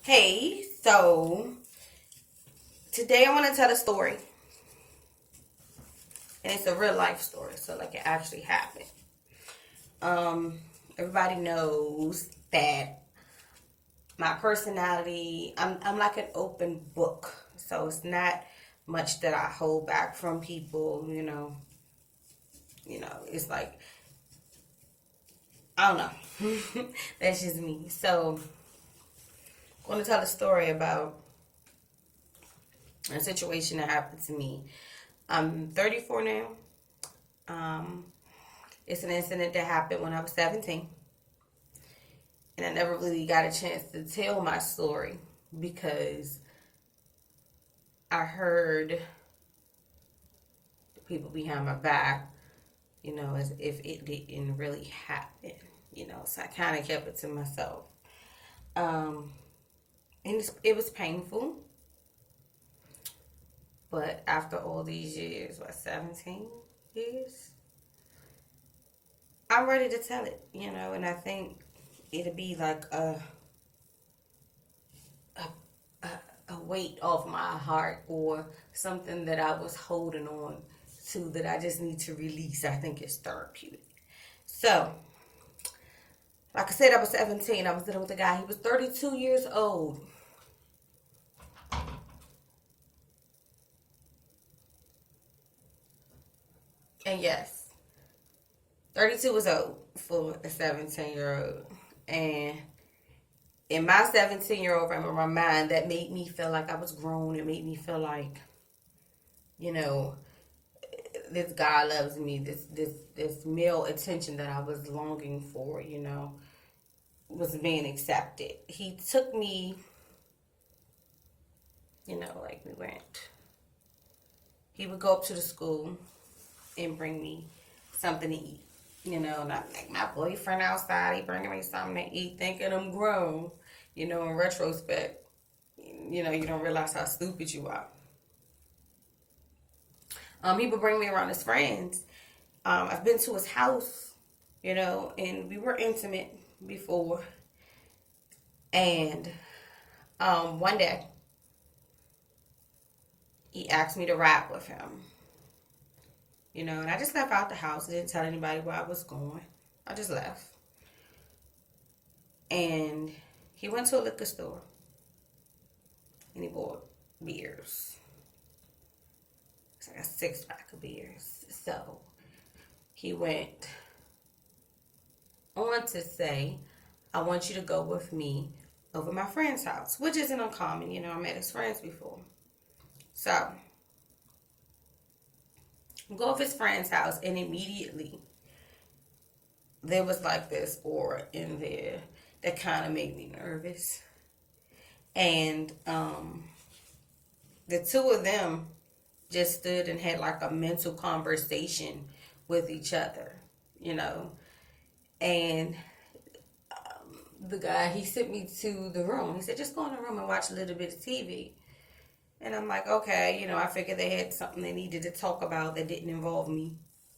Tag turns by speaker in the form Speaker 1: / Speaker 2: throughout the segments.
Speaker 1: Hey, so today I want to tell a story, and it's a real life story, so like it actually happened. Um, Everybody knows that my personality, I'm like an open book, so it's not much that I hold back from people. It's like I don't know. That's just me. So I'm going to tell a story about a situation that happened to me. I'm 34 now. Um, it's an incident that happened when I was 17. And I never really got a chance to tell my story because I heard the people behind my back, as if it didn't really happen, so I kind of kept it to myself. Um, and it was painful, but after all these years, 17 years, I'm ready to tell it, and I think it'll be like a, a, a weight off my heart or something that I was holding on to that I just need to release. I think it's therapeutic. So, like I said, I was 17. I was dealing with a guy. He was 32 years old. And yes, 32 was old for a 17-year-old. And in my 17-year-old frame of my mind, that made me feel like I was grown. It made me feel like, you know, this guy loves me. This male attention that I was longing for, was being accepted. He took me, like we went. He would go up to the school and bring me something to eat. Not like my boyfriend outside, he bringing me something to eat, thinking I'm grown. In retrospect, you don't realize how stupid you are. He would bring me around his friends. I've been to his house, and we were intimate before. And one day, he asked me to rap with him. And I just left out the house. I didn't tell anybody where I was going. I just left. And he went to a liquor store and he bought beers. It's like a 6-pack of beers. So he went on to say, I want you to go with me over my friend's house, which isn't uncommon. I met his friends before. So go over his friend's house, and immediately there was like this aura in there that kind of made me nervous. And the two of them just stood and had like a mental conversation with each other, And the guy, he sent me to the room. He said, just go in the room and watch a little bit of TV. And I'm like, okay, I figured they had something they needed to talk about that didn't involve me.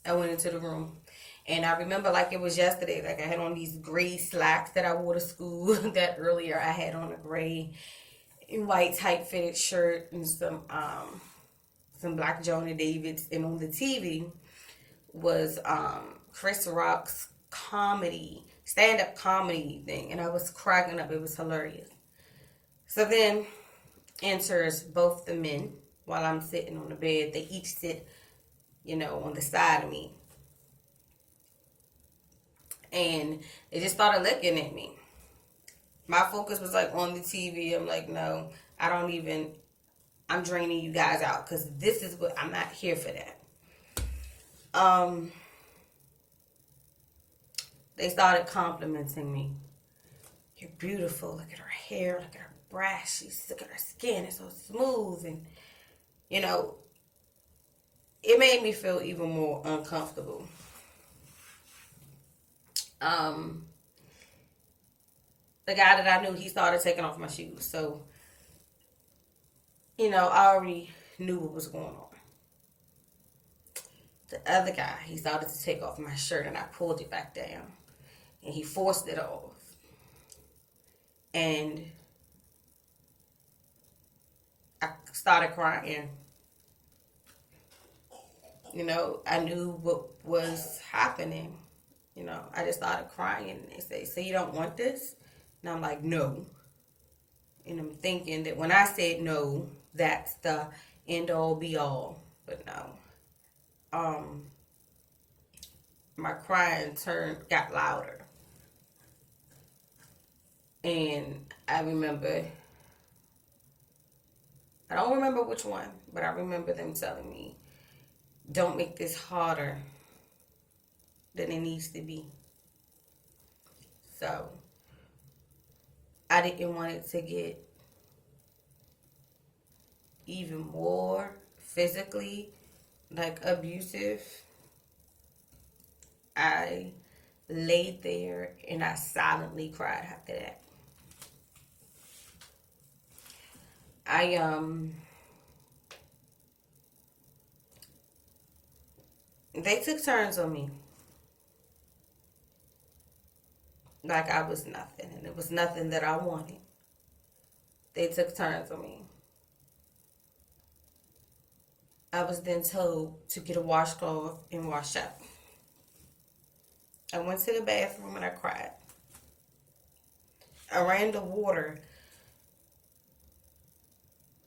Speaker 1: I went into the room. And I remember like it was yesterday, like I had on these gray slacks that I wore to school that earlier. I had on a gray and white tight fitted shirt and some black Jonah Davids. And on the TV was Chris Rock's stand-up comedy thing. And I was cracking up. It was hilarious. So then enters both the men while I'm sitting on the bed. They each sit, on the side of me. And they just started looking at me. My focus was like on the TV. I'm like, no, I'm draining you guys out because this is what, I'm not here for that. They started complimenting me. You're beautiful. Look at her hair. Look at her breasts. Look at her skin. It's so smooth. And, it made me feel even more uncomfortable. The guy that I knew, he started taking off my shoes. So, I already knew what was going on. The other guy, he started to take off my shirt and I pulled it back down. And he forced it off. And started crying. You know, I knew what was happening. You know, I just started crying. They say, so you don't want this? And I'm like, no. And I'm thinking that when I said no, that's the end all be all. But no. Um, my crying got louder. And I don't remember which one, but I remember them telling me, don't make this harder than it needs to be. So I didn't want it to get even more physically like abusive. I laid there and I silently cried after that. They took turns on me. Like I was nothing and it was nothing that I wanted. They took turns on me. I was then told to get a washcloth and wash up. I went to the bathroom and I cried. I ran the water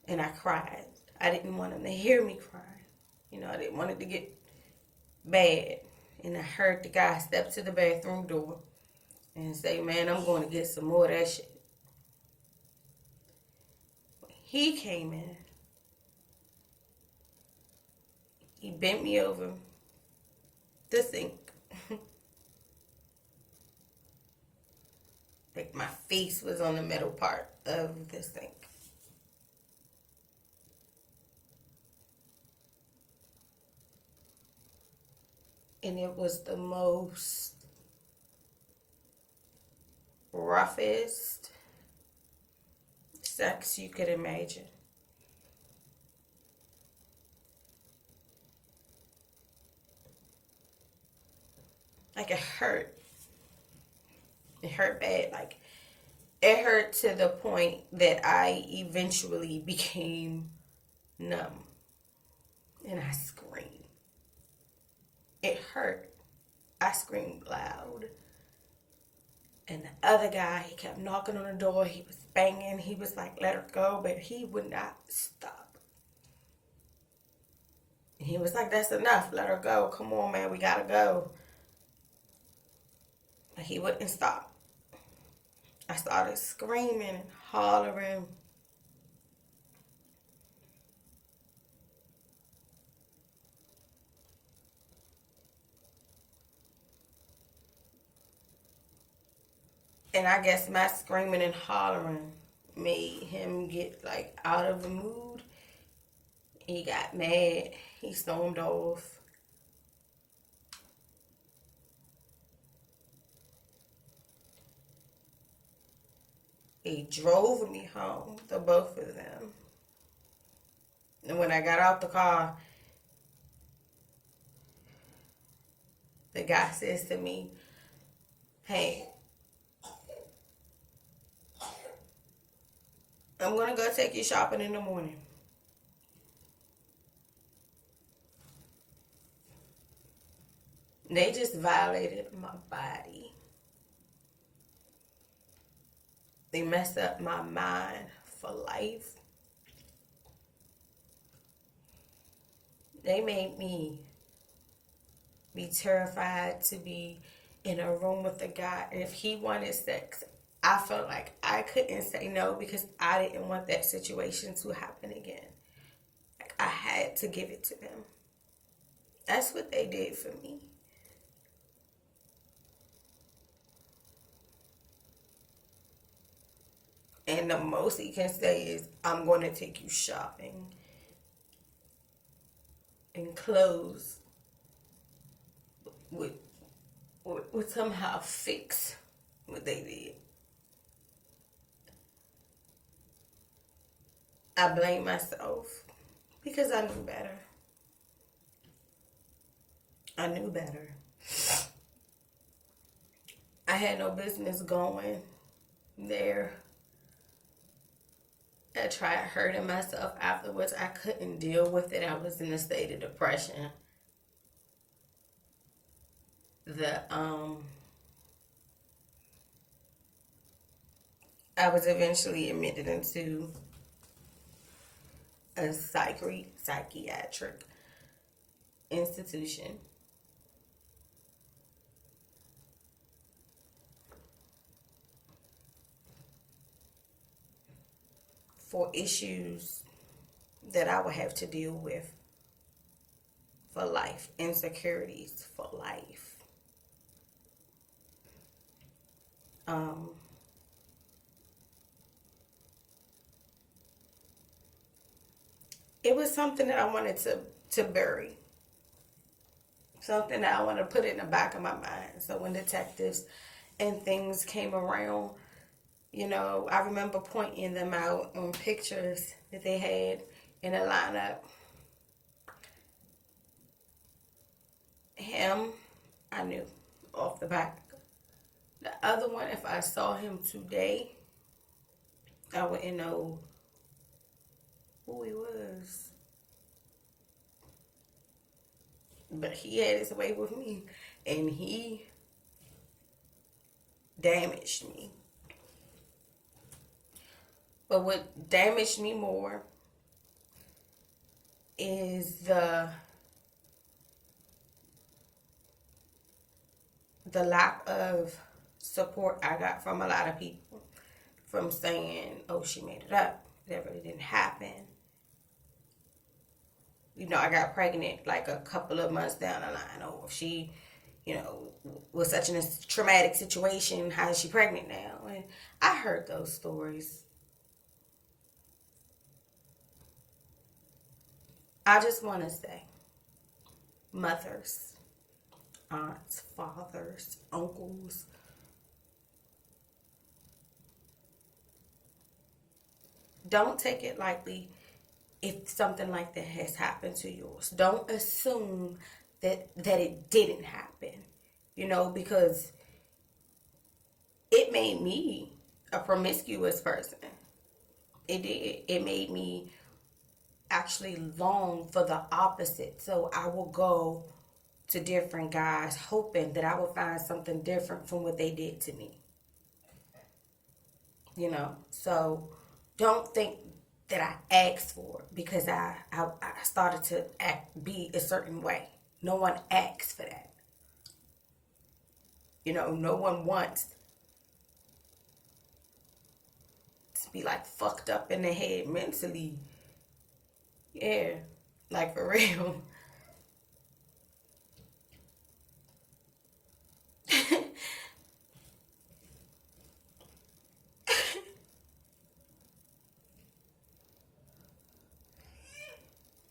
Speaker 1: and I cried. I didn't want them to hear me cry. You know, I didn't want it to get bad. And I heard the guy step to the bathroom door and say, man, I'm going to get some more of that shit. He came in. He bent me over the sink. Like my face was on the metal part of the sink. And it was the most roughest sex you could imagine. Like it hurt. It hurt bad. Like it hurt to the point that I eventually became numb. And I screamed. It hurt. I screamed loud. And the other guy, he kept knocking on the door. He was banging. He was like, let her go. But he would not stop. And he was like, that's enough. Let her go. Come on, man. We got to go. But he wouldn't stop. I started screaming and hollering. And I guess my screaming and hollering made him get like out of the mood. He got mad. He stormed off. He drove me home, the both of them. And when I got out the car, the guy says to me, hey, I'm going to go take you shopping in the morning. They just violated my body. They messed up my mind for life. They made me be terrified to be in a room with a guy. And if he wanted sex, I felt like I couldn't say no because I didn't want that situation to happen again. Like I had to give it to them. That's what they did for me. And the most he can say is, I'm going to take you shopping. And clothes would somehow fix what they did. I blame myself because I knew better. I knew better. I had no business going there. I tried hurting myself afterwards. I couldn't deal with it. I was in a state of depression. The I was eventually admitted into a psychiatric institution for issues that I would have to deal with for life, insecurities for life. It was something that I wanted to bury, something that I want to put in the back of my mind. So when detectives and things came around, I remember pointing them out on pictures that they had in a lineup. Him, I knew off the back. The other one, if I saw him today, I wouldn't know who he was. But he had his way with me, and he damaged me. But what damaged me more is the lack of support I got from a lot of people, from saying, oh, she made it up, that really didn't happen. I got pregnant like a couple of months down the line. Oh, if she, was such a traumatic situation, how is she pregnant now? And I heard those stories. I just want to say, mothers, aunts, fathers, uncles, don't take it lightly if something like that has happened to yours. Don't assume that it didn't happen, because it made me a promiscuous person. It did. It made me actually long for the opposite. So I will go to different guys hoping that I will find something different from what they did to me. So don't think that I asked for it because I started to be a certain way. No one asks for that. No one wants to be like fucked up in the head mentally. Yeah, like for real.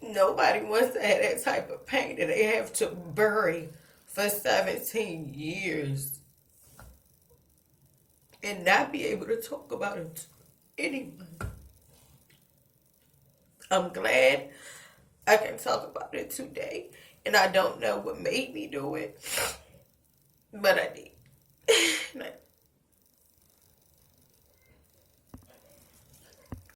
Speaker 1: Nobody wants to have that type of pain that they have to bury for 17 years and not be able to talk about it to anyone. I'm glad I can talk about it today, and I don't know what made me do it, but I did.